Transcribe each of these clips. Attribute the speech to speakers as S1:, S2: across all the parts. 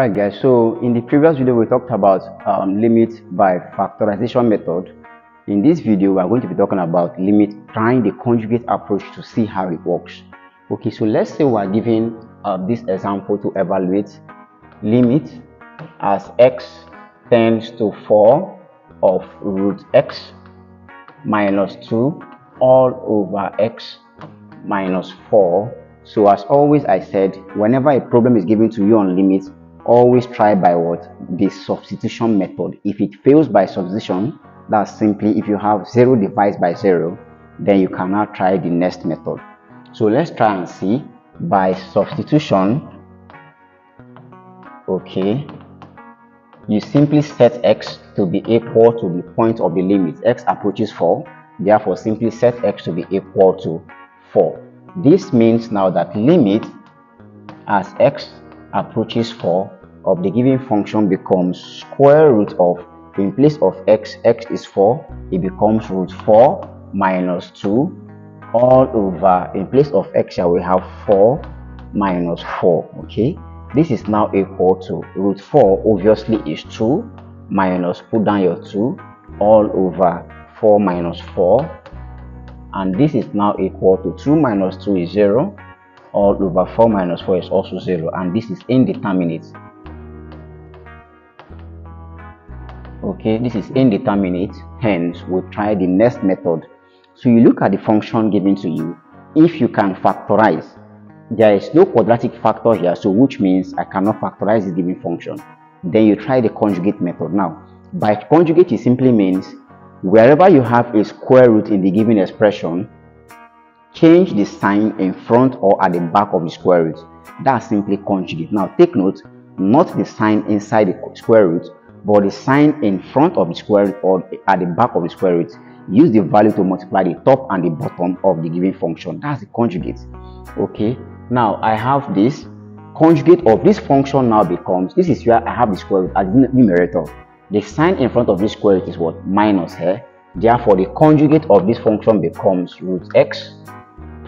S1: Alright guys, so in the previous video we talked about limit by factorization method. In this video we are going to be talking about limit trying the conjugate approach to see how it works. Okay, so let's say we are given this example to evaluate limit as x tends to 4 of root x minus 2 all over x minus 4. So as always I said, whenever a problem is given to you on limits, always try by what? The substitution method. If it fails by substitution, that's simply if you have 0 divided by 0, then you cannot try the next method. So let's try and see by substitution. Okay, you simply set x to be equal to the point of the limit. X approaches 4, therefore simply set x to be equal to 4. This means now that limit as x approaches 4 of the given function becomes square root of, in place of x is 4, it becomes root 4 minus 2 all over, in place of x here we have 4 minus 4. Okay, this is now equal to root 4 obviously is 2 minus, put down your 2, all over 4 minus 4, and this is now equal to 2 minus 2 is 0, all over 4 minus 4 is also 0, and this is indeterminate. Okay, this is indeterminate, hence we'll try the next method. So you look at the function given to you. If you can factorize, there is no quadratic factor here, so which means I cannot factorize the given function. Then you try the conjugate method. Now by conjugate, it simply means wherever you have a square root in the given expression, change the sign in front or at the back of the square root. That's simply conjugate. Now take note, not the sign inside the square root, but the sign in front of the square root or at the back of the square root. Use the value to multiply the top and the bottom of the given function. That's the conjugate. Okay, now I have this conjugate of this function. Now becomes, this is where I have the square root as the numerator. The sign in front of this square root is what? Minus here. Therefore the conjugate of this function becomes root x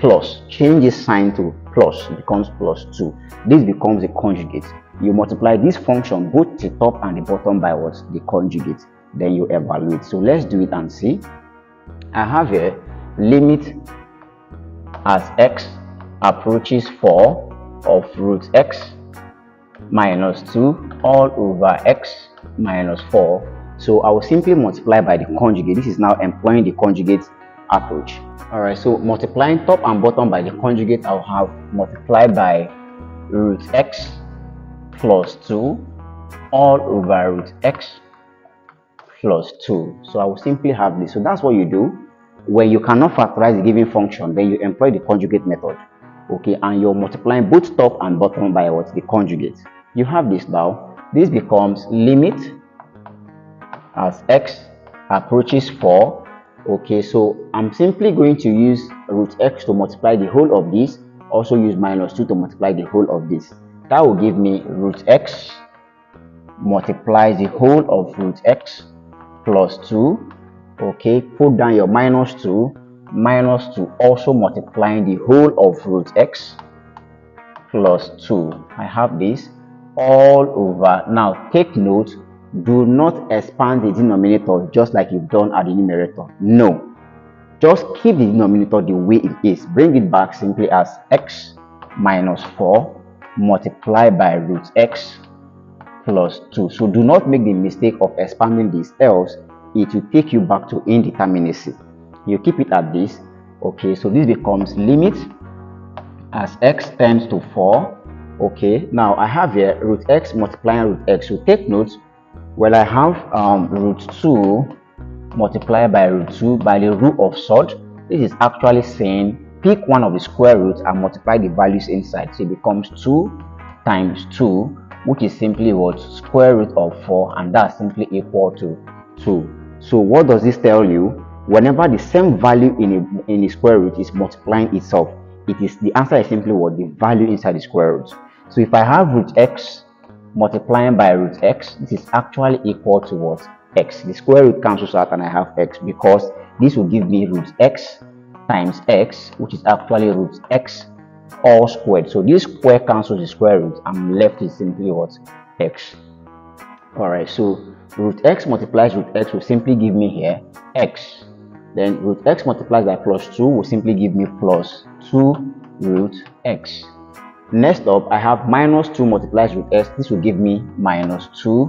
S1: plus, change this sign to plus, it becomes plus 2. This becomes a conjugate. You multiply this function, both the top and the bottom, by what? The conjugate. Then you evaluate. So let's do it and see. I have here limit as x approaches 4 of root x minus 2 all over x minus 4. So I will simply multiply by the conjugate. This is now employing the conjugate approach. Alright, so multiplying top and bottom by the conjugate, I'll have multiplied by root x plus 2 all over root x plus 2. So I will simply have this. So that's what you do when you cannot factorize the given function. Then you employ the conjugate method. Okay, and you're multiplying both top and bottom by what? The conjugate. You have this now. This becomes limit as x approaches 4. Okay, so I'm simply going to use root x to multiply the whole of this, also use minus 2 to multiply the whole of this. That will give me root x multiplies the whole of root x plus 2. Okay, put down your minus 2 also multiplying the whole of root x plus 2. I have this all over. Now take note, do not expand the denominator just like you've done at the numerator. No, just keep the denominator the way it is. Bring it back simply as x minus 4 multiplied by root x plus 2. So do not make the mistake of expanding this, else it will take you back to indeterminacy. You keep it at this. Okay, so this becomes limit as x tends to 4. Okay, now I have here root x multiplying root x. So take note, well, I have root 2 multiplied by root 2 by the rule of sort. This is actually saying pick one of the square roots and multiply the values inside. So it becomes 2 times 2, which is simply what? Square root of 4, and that's simply equal to 2. So what does this tell you? Whenever the same value in a square root is multiplying itself, it is, the answer is simply what? The value inside the square root. So if I have root x multiplying by root x, this is actually equal to what? X. The square root cancels out and I have x, because this will give me root x times x, which is actually root x all squared. So this square cancels the square root. I'm left with simply what? x. All right, so root x multiplies root x will simply give me here x. Then root x multiplied by plus 2 will simply give me plus 2 root x. Next up, I have minus 2 multiplies root x. This will give me minus 2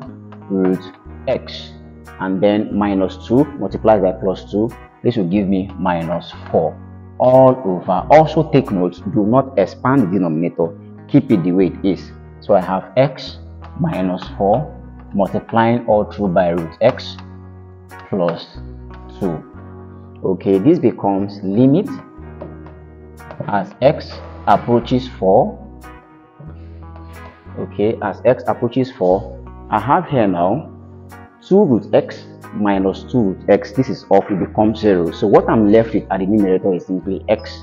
S1: root x. And then minus 2 multiplied by plus 2. This will give me minus 4 all over. Also take note, do not expand the denominator. Keep it the way it is. So I have x minus 4 multiplying all through by root x plus 2. Okay, this becomes limit as x approaches 4. Okay, as x approaches 4, I have here now 2 root x minus 2 root x. This is off, it becomes 0. So what I'm left with at the numerator is simply x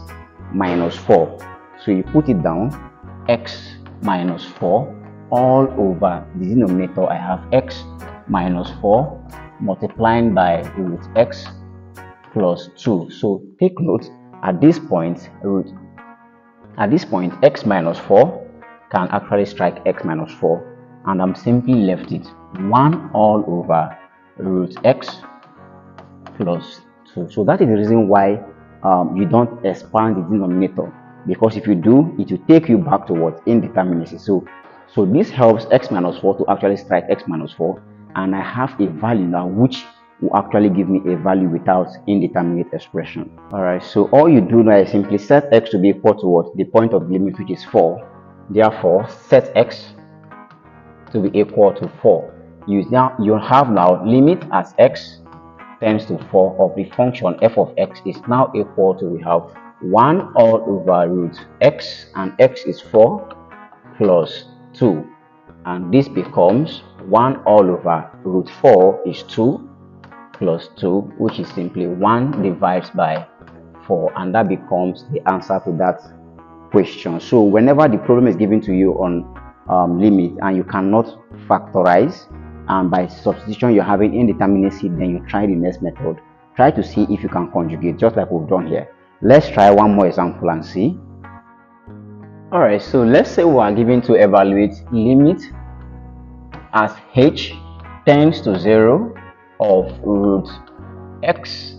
S1: minus 4. So you put it down, x minus 4 all over the denominator. I have x minus 4 multiplying by root x plus 2. So take note, at this point x minus 4 can actually strike x minus 4, and I'm simply left it 1 all over root x plus 2. So that is the reason why you don't expand the denominator, because if you do, it will take you back to what? Indeterminacy. So this helps x minus 4 to actually strike x minus 4, and I have a value now which will actually give me a value without indeterminate expression. Alright, so all you do now is simply set x to be equal to what? The point of the limit, which is 4. Therefore, set x to be equal to 4. You have now limit as x tends to 4 of the function f of x is now equal to, we have 1 all over root x, and x is 4 plus 2, and this becomes 1 all over root 4 is 2 plus 2, which is simply 1 divided by 4, and that becomes the answer to that question. So whenever the problem is given to you on limit and you cannot factorize, and by substitution you're having indeterminacy, then you try the next method. Try to see if you can conjugate, just like we've done here. Let's try one more example and see. Alright, so let's say we are given to evaluate limit as h tends to 0 of root x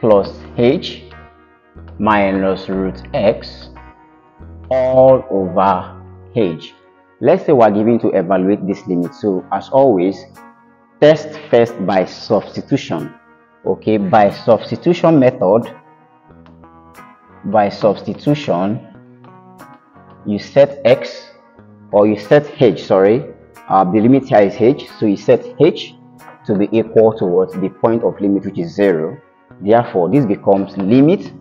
S1: plus h minus root x all over h. Let's say we are given to evaluate this limit. So as always, test first by substitution. Okay, by substitution method, you set x, or you set h, sorry, the limit here is h, so you set h to be equal to what? The point of limit, which is 0. Therefore, this becomes limit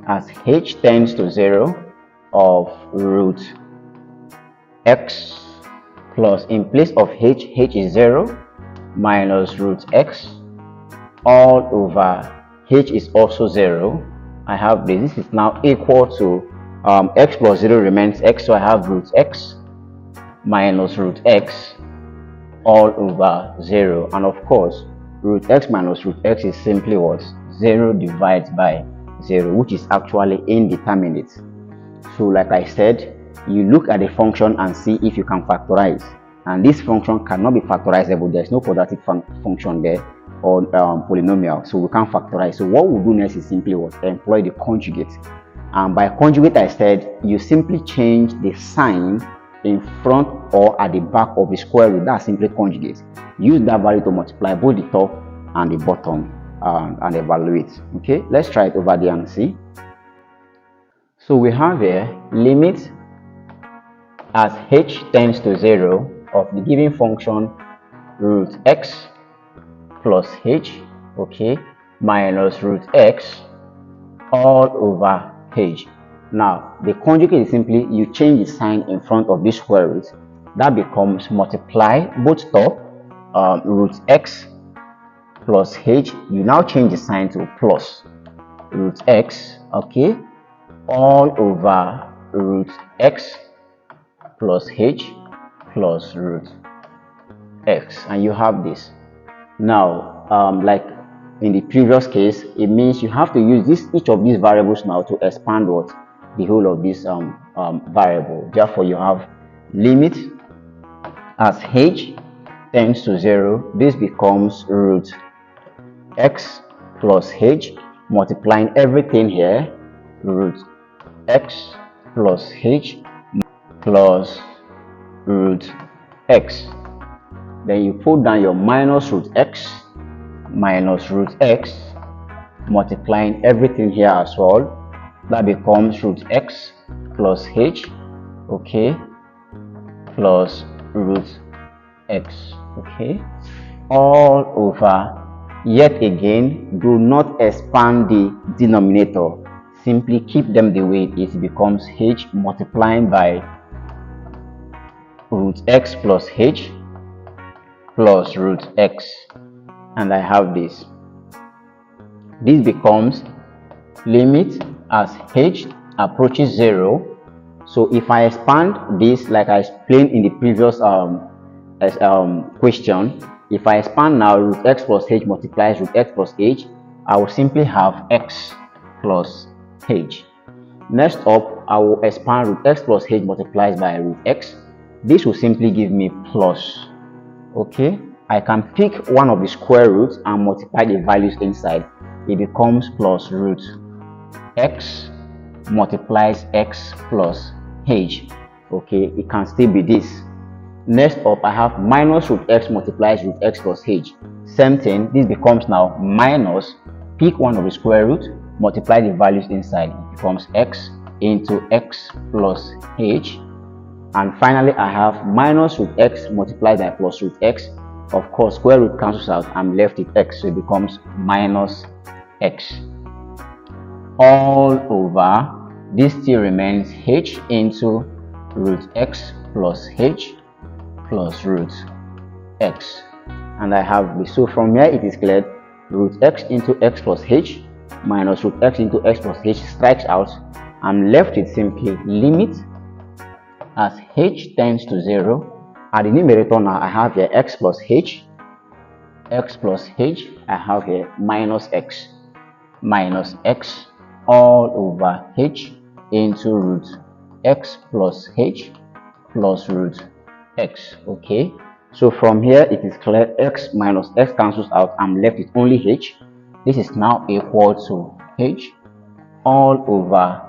S1: as h tends to 0 of root x plus, in place of h is 0, minus root x all over h is also 0. I have this is now equal to x plus 0 remains x, so I have root x minus root x all over 0, and of course root x minus root x is simply what? 0 divided by 0, which is actually indeterminate. So like I said, you look at the function and see if you can factorize, and this function cannot be factorizable. There's no quadratic function there or polynomial, so we can't factorize. So what we'll do next is simply what? Employ the conjugate, and by conjugate I said you simply change the sign in front or at the back of the square root. That's simply conjugate. Use that value to multiply both the top and the bottom and evaluate. Okay, let's try it over there and see. So we have here limit as h tends to 0 of the given function root x plus h, okay, minus root x all over h. Now the conjugate is simply you change the sign in front of this square root. That becomes multiply both top root x plus h. You now change the sign to plus root x, okay, all over root x plus h plus root x, and you have this. Now like in the previous case, it means you have to use each of these variables now to expand what? The whole of this variable. Therefore you have limit As h tends to 0, this becomes root x plus h, multiplying everything here, root x plus h plus root x. Then you put down your minus root x, multiplying everything here as well. That becomes root x plus h, okay, plus root x, okay, all over. Yet again, do not expand the denominator, simply keep them the way it is. It becomes h multiplying by root x plus h plus root x, and I have this. This becomes limit as h approaches 0. So if I expand this like I explained in the previous question, if I expand now, root x plus h multiplies root x plus h, I will simply have x plus h. Next up, I will expand root x plus h multiplies by root x. This will simply give me plus. Okay, I can pick one of the square roots and multiply the values inside. It becomes plus root x multiplies x plus h. Okay, it can still be this. Next up, I have minus root x multiplies root x plus h. Same thing, this becomes now minus, pick one of the square root, multiply the values inside. It becomes x into x plus h. And finally, I have minus root x multiplied by plus root x. Of course, square root cancels out. I'm left with x, so it becomes minus x. All over, this still remains h into root x plus h plus root x. And I have this. So from here, it is clear. Root x into x plus h minus root x into x plus h strikes out. I'm left with simply limit as h tends to 0. At the numerator now, I have here x plus h, I have here minus x all over h into root x plus h plus root x. Okay, so from here it is clear, x minus x cancels out. I'm left with only h. This is now equal to h all over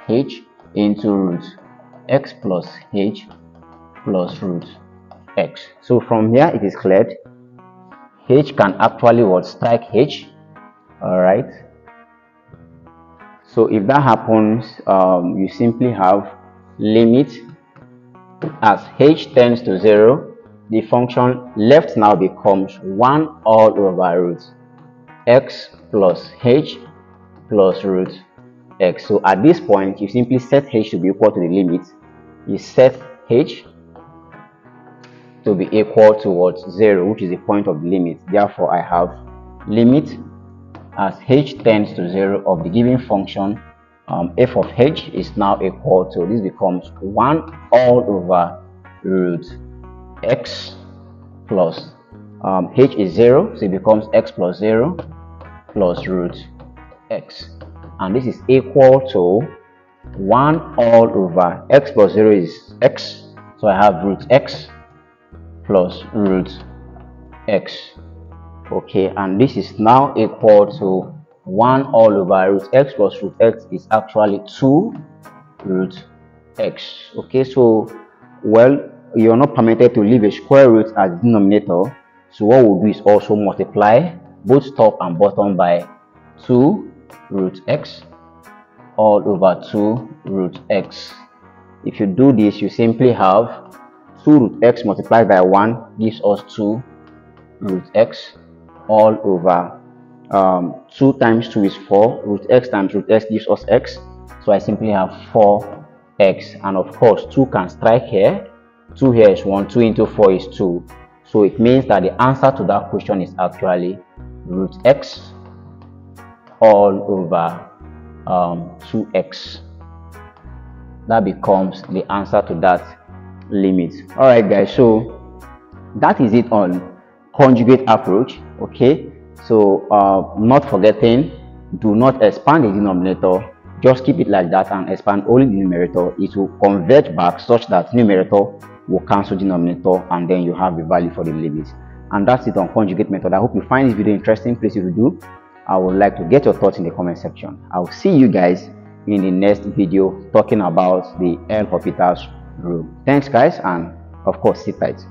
S1: h into root x plus h plus root x. So from here it is cleared, h can actually what strike h. All right, so if that happens, you simply have limit as h tends to 0. The function left now becomes 1 all over root x plus h plus root x. So at this point, you simply set h to be equal to the limit. You set h to be equal to what? 0, which is the point of the limit. Therefore, I have limit as h tends to 0 of the given function. F of h is now equal to, this becomes 1 all over root x plus h is 0, so it becomes x plus 0 plus root x, and this is equal to 1 all over x plus 0 is x, so I have root x plus root x. Okay, and this is now equal to 1 all over root x plus root x is actually 2 root x. Okay, so well, you're not permitted to leave a square root as denominator, so what we'll do is also multiply both top and bottom by 2 root x all over 2 root x. If you do this, you simply have 2 root x multiplied by 1 gives us 2 root x all over 2 times 2 is 4, root x times root x gives us x, so I simply have 4x, and of course 2 can strike here, 2 here is 1, 2 into 4 is 2, so it means that the answer to that question is actually root x all over 2x. That becomes the answer to that limit. All right guys, so that is it on conjugate approach. Okay, so not forgetting, do not expand the denominator, just keep it like that and expand only the numerator. It will converge back such that numerator will cancel denominator, and then you have the value for the limit. And that's it on conjugate method. I hope you find this video interesting. Please, if you do, I would like to get your thoughts in the comment section. I'll see you guys in the next video talking about the L'Hopital's rule. Thanks guys, and of course sit tight.